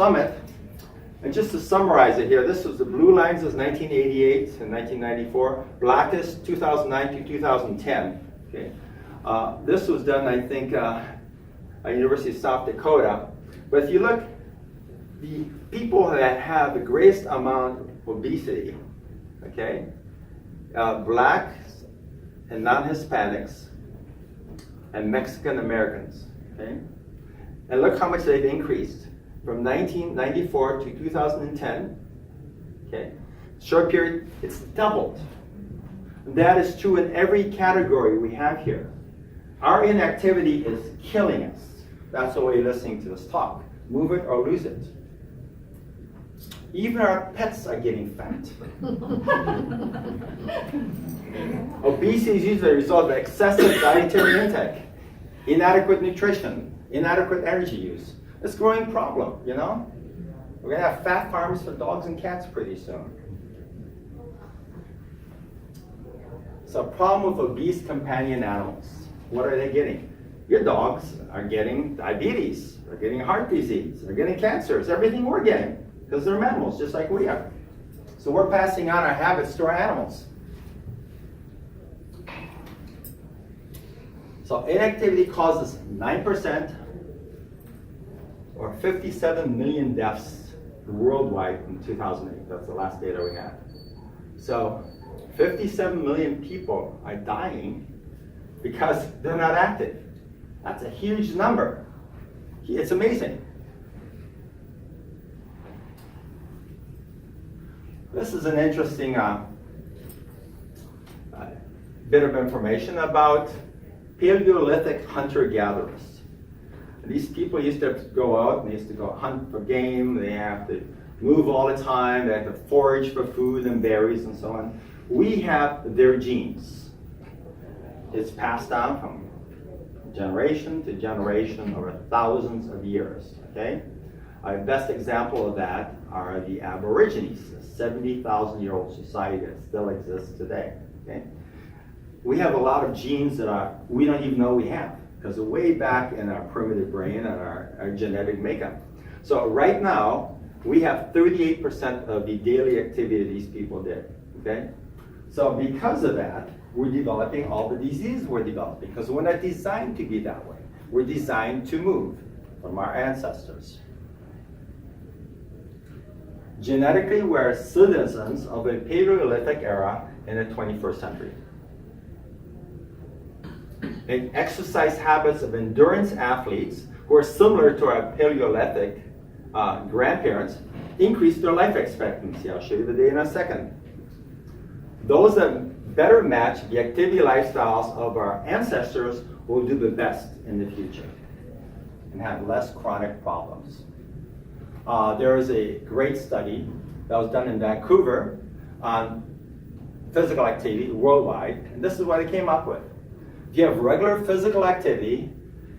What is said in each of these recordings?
summit. And just to summarize it here, this was the blue lines is 1988 and 1994. Black is 2009 to 2010. Okay. This was done, I think, at University of South Dakota. But if you look, the people that have the greatest amount of obesity, okay, blacks and non-Hispanics and Mexican Americans, okay? And look how much they've increased from 1994 to 2010, okay? Short period, it's doubled. That is true in every category we have here. Our inactivity is killing us. That's why you're listening to this talk. Move it or lose it. Even our pets are getting fat. Obesity is usually a result of excessive dietary intake, inadequate nutrition, inadequate energy use. It's a growing problem, you know? We're going to have fat farms for dogs and cats pretty soon. So a problem with obese companion animals. What are they getting? Your dogs are getting diabetes, they're getting heart disease, they're getting cancers, everything we're getting, because they're mammals just like we are. So we're passing on our habits to our animals. So inactivity causes 9% or 57 million deaths worldwide in 2008. That's the last data we have. So 57 million people are dying because they're not active. That's a huge number. It's amazing. This is an interesting bit of information about Paleolithic hunter-gatherers. These people used to go out and they used to go hunt for game. They have to move all the time. They have to forage for food and berries and so on. We have their genes. It's passed down from generation to generation over thousands of years, okay? Our best example of that are the Aborigines, a 70,000-year-old society that still exists today, okay? We have a lot of genes that we don't even know we have, because they're way back in our primitive brain and our genetic makeup. So right now, we have 38% of the daily activity these people did, okay? So because of that, we're developing all the diseases we're developing, because we're not designed to be that way. We're designed to move from our ancestors. Genetically, we're citizens of a Paleolithic era in the 21st century. And exercise habits of endurance athletes who are similar to our Paleolithic grandparents increase their life expectancy. I'll show you the data in a second. Those that better match the activity lifestyles of our ancestors will do the best in the future and have less chronic problems. There is a great study that was done in Vancouver on physical activity worldwide, and this is what it came up with. If you have regular physical activity,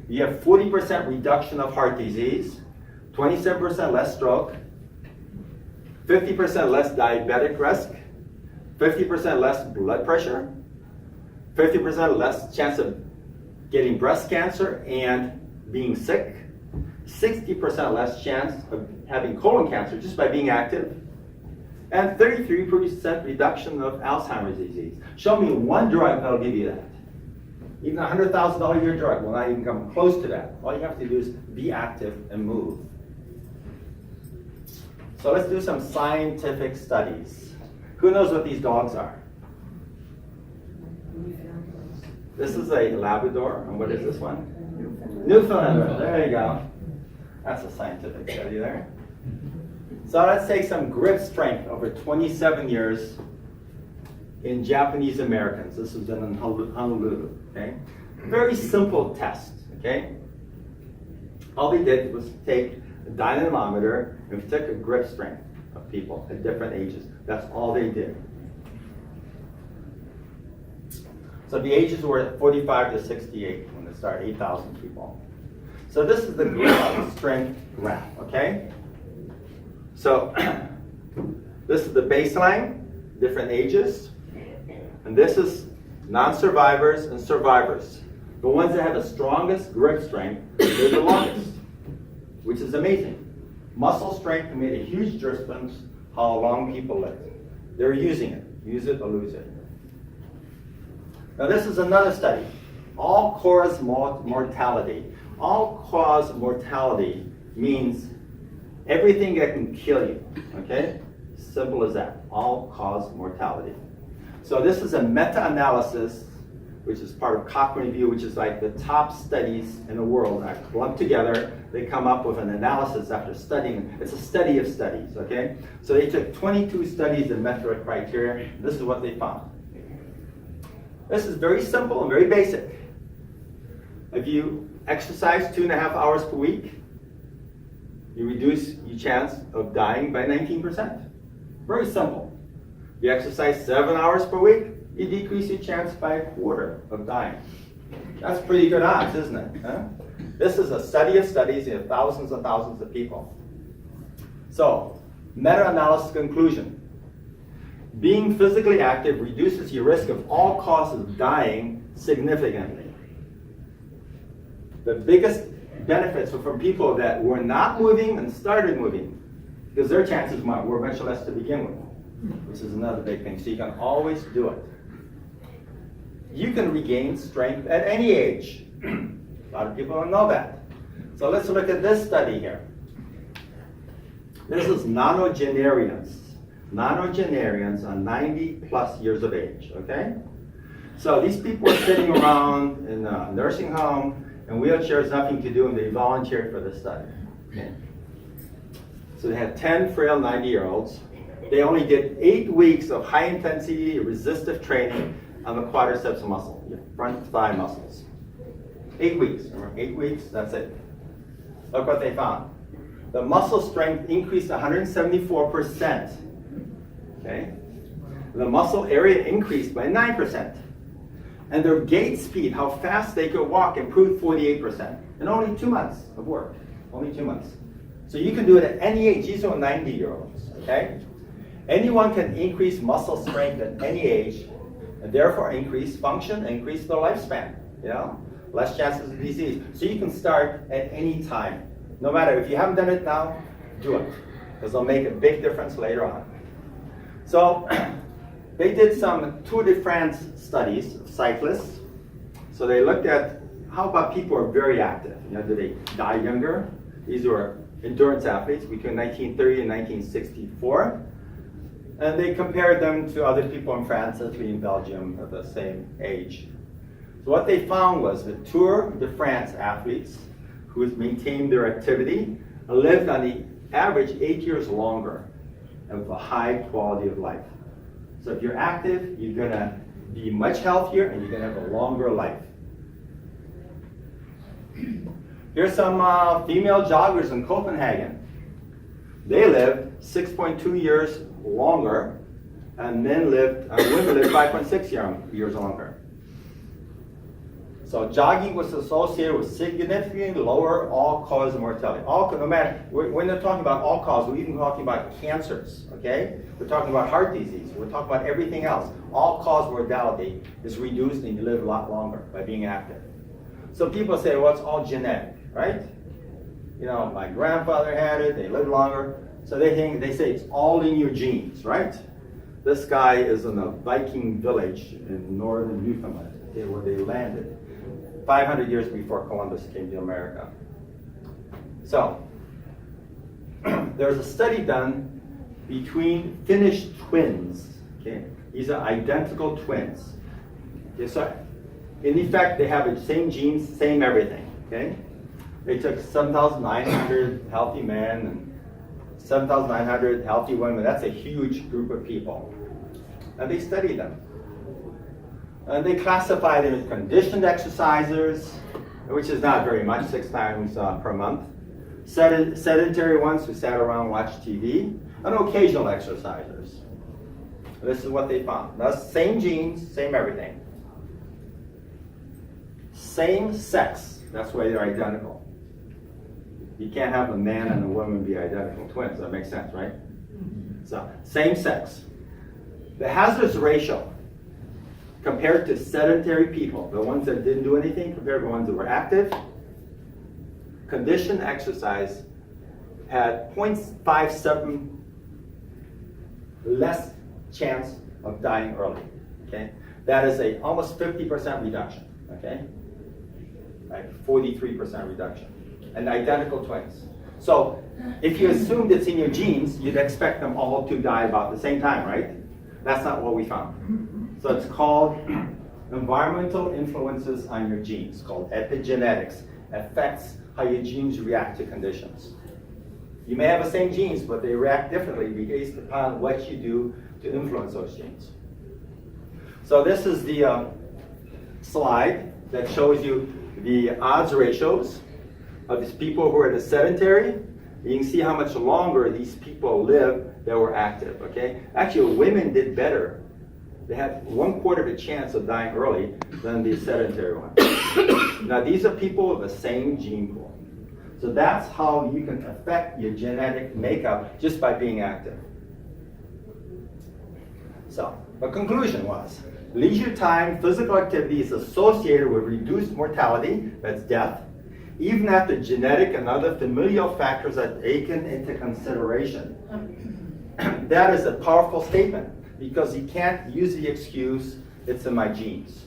you have 40% reduction of heart disease, 27% less stroke, 50% less diabetic risk, 50% less blood pressure, 50% less chance of getting breast cancer and being sick, 60% less chance of having colon cancer just by being active, and 33% reduction of Alzheimer's disease. Show me one drug that'll give you that. Even a $100,000 a year drug will not even come close to that. All you have to do is be active and move. So let's do some scientific studies. Who knows what these dogs are? This is a Labrador, and what is this one? Newfoundland. There you go. That's a scientific study there. So let's take some grip strength over 27 years in Japanese Americans. This was done in Honolulu, okay? Very simple test, okay? All we did was take a dynamometer and we took a grip strength of people at different ages. That's all they did. So the ages were 45 to 68 when they started, 8,000 people. So this is the grip strength graph, okay? So this is the baseline, different ages. And this is non-survivors and survivors. The ones that have the strongest grip strength, they're the longest, which is amazing. Muscle strength made a huge difference how long people live. They're using it. Use it or lose it. Now this is another study. All-cause mortality. All-cause mortality means everything that can kill you, okay? Simple as that, all-cause mortality. So this is a meta-analysis, which is part of Cochrane Review, which is like the top studies in the world. I clumped together, they come up with an analysis after studying. It's a study of studies, okay? So they took 22 studies and met their criteria. This is what they found. This is very simple and very basic. If you exercise 2.5 hours per week, you reduce your chance of dying by 19%. Very simple. You exercise 7 hours per week, you decrease your chance by 1/4 of dying. That's pretty good odds, isn't it? Huh? This is a study of studies of thousands and thousands of people. So, meta-analysis conclusion. Being physically active reduces your risk of all causes of dying significantly. The biggest benefits were from people that were not moving and started moving, because their chances were much less to begin with, which is another big thing. So you can always do it. You can regain strength at any age. A lot of people don't know that. So let's look at this study here. This is nonagenarians. Nonagenarians are 90 plus years of age, okay? So these people are sitting around in a nursing home, and wheelchairs, nothing to do, and they volunteered for this study. Okay. So they had 10 frail 90-year-olds. They only did 8 weeks of high-intensity resistive training on the quadriceps muscle, your front thigh muscles. 8 weeks, remember, 8 weeks, that's it. Look what they found. The muscle strength increased 174%. Okay? The muscle area increased by 9%. And their gait speed, how fast they could walk, improved 48% in only 2 months of work. Only 2 months. So you can do it at any age. These are 90-year-olds. Okay? Anyone can increase muscle strength at any age, and therefore increase function, increase their lifespan. You know, less chances of disease. So you can start at any time. No matter if you haven't done it now, do it, because it'll make a big difference later on. So they did some Tour de France studies of cyclists. So they looked at how about people who are very active. You know, do they die younger? These were endurance athletes between 1930 and 1964. And they compared them to other people in France, Italy, and Belgium of the same age. So what they found was the Tour de France athletes who maintained their activity lived on the average 8 years longer and with a high quality of life. So if you're active, you're going to be much healthier and you're going to have a longer life. Here's some female joggers in Copenhagen. They lived 6.2 years longer, and women lived 5.6 years longer. So jogging was associated with significantly lower all-cause mortality. No matter, when they're talking about all-cause, we're even talking about cancers, okay? We're talking about heart disease. We're talking about everything else. All-cause mortality is reduced and you live a lot longer by being active. So people say, well, it's all genetic, right? You know, my grandfather had it, they lived longer. So they say it's all in your genes, right? This guy is in a Viking village in northern Newfoundland, okay, where they landed 500 years before Columbus came to America. So there's a study done between Finnish twins. Okay, these are identical twins. Okay, so in effect, they have the same genes, same everything. Okay, they took 7,900 healthy men and 7,900 healthy women. That's a huge group of people. And they studied them. And they classified them as conditioned exercisers, which is not very much, 6 times per month. Sedentary ones who sat around and watched TV, and occasional exercisers. This is what they found. That's same genes, same everything. Same sex, that's why they're identical. You can't have a man and a woman be identical twins. That makes sense, right? So, same sex. The hazardous ratio compared to sedentary people, the ones that didn't do anything compared to the ones that were active, conditioned exercise had 0.57 less chance of dying early. Okay, that is a almost 50% reduction. Okay, like 43% reduction, and identical twins. So if you assumed it's in your genes, you'd expect them all to die about the same time, right? That's not what we found. So it's called environmental influences on your genes, called epigenetics, affects how your genes react to conditions. You may have the same genes, but they react differently based upon what you do to influence those genes. So this is the slide that shows you the odds ratios of these people who are the sedentary. You can see how much longer these people live that were active, okay? Actually, women did better. They had 1/4 of a chance of dying early than the sedentary ones. Now, these are people with the same gene pool. So that's how you can affect your genetic makeup just by being active. So, the conclusion was, leisure time physical activity is associated with reduced mortality, that's death, even after genetic and other familial factors are taken into consideration. That is a powerful statement, because you can't use the excuse, it's in my genes,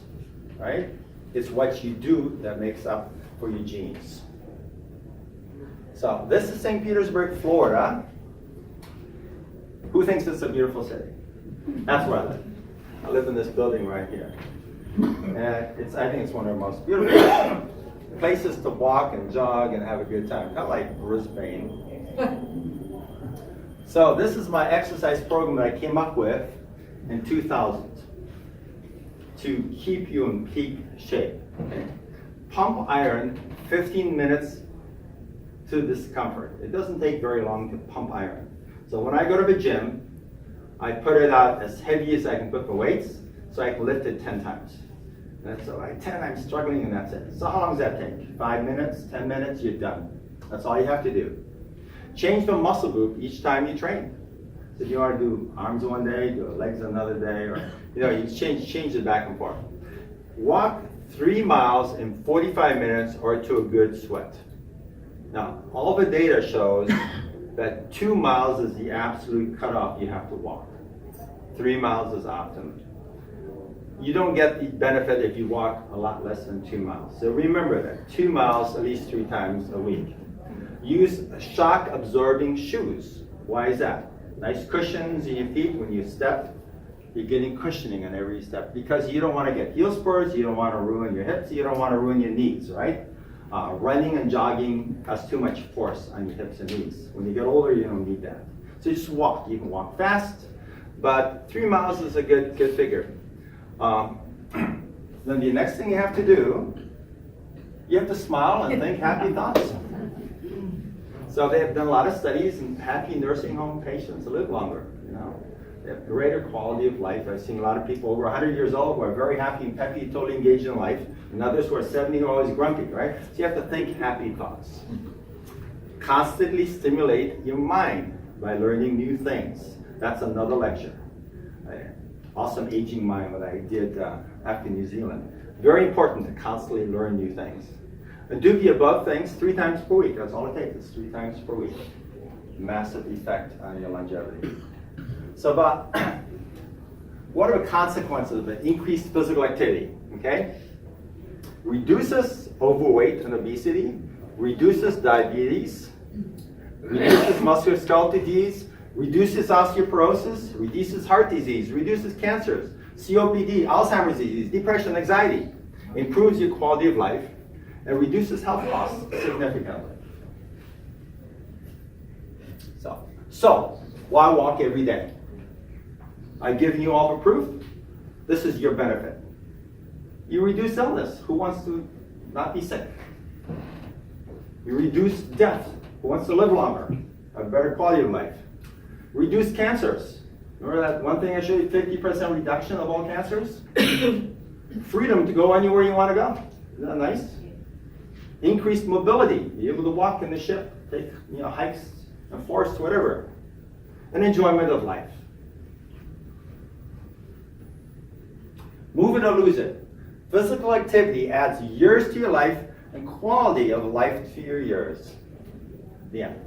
right? It's what you do that makes up for your genes. So this is St. Petersburg, Florida. Who thinks it's a beautiful city? That's where I live. I live in this building right here. And I think it's one of the most beautiful places to walk and jog and have a good time. Kind of like Brisbane. So this is my exercise program that I came up with in 2000 to keep you in peak shape. Okay? Pump iron 15 minutes to discomfort. It doesn't take very long to pump iron. So when I go to the gym, I put it out as heavy as I can put the weights so I can lift it 10 times. And so at 10, I'm struggling, and that's it. So how long does that take? 5 minutes, 10 minutes, you're done. That's all you have to do. Change the muscle group each time you train. So if you want to do arms one day, do legs another day, or you change it back and forth. Walk 3 miles in 45 minutes or to a good sweat. Now, all the data shows that 2 miles is the absolute cutoff you have to walk. 3 miles is optimum. You don't get the benefit if you walk a lot less than 2 miles. So remember that, 2 miles at least 3 times a week. Use shock absorbing shoes. Why is that? Nice cushions in your feet when you step. You're getting cushioning on every step because you don't want to get heel spurs, you don't want to ruin your hips, you don't want to ruin your knees, right? Running and jogging has too much force on your hips and knees. When you get older, you don't need that. So just walk. You can walk fast, but 3 miles is a good figure. Then the next thing you have to do, you have to smile and think happy thoughts. So they have done a lot of studies, and happy nursing home patients live longer. They have greater quality of life. I've seen a lot of people over 100 years old who are very happy and peppy, totally engaged in life, and others who are 70 who are always grumpy, right? So you have to think happy thoughts. Constantly stimulate your mind by learning new things. That's another lecture. Awesome aging mind that I did after New Zealand. Very important to constantly learn new things. And do the above things 3 times per week. That's all it takes, is 3 times per week. Massive effect on your longevity. So what are the consequences of increased physical activity? Okay? Reduces overweight and obesity, reduces diabetes, reduces musculoskeletal disease, reduces osteoporosis, reduces heart disease, reduces cancers, COPD, Alzheimer's disease, depression, anxiety, improves your quality of life, and reduces health costs significantly. So why walk every day? I've given you all the proof. This is your benefit. You reduce illness. Who wants to not be sick? You reduce death. Who wants to live longer? Have better quality of life. Reduce cancers. Remember that one thing I showed you, 50% reduction of all cancers? Freedom to go anywhere you want to go. Isn't that nice? Increased mobility. Be able to walk in the ship, take hikes and forests, whatever. And enjoyment of life. Move it or lose it. Physical activity adds years to your life and quality of life to your years. The end.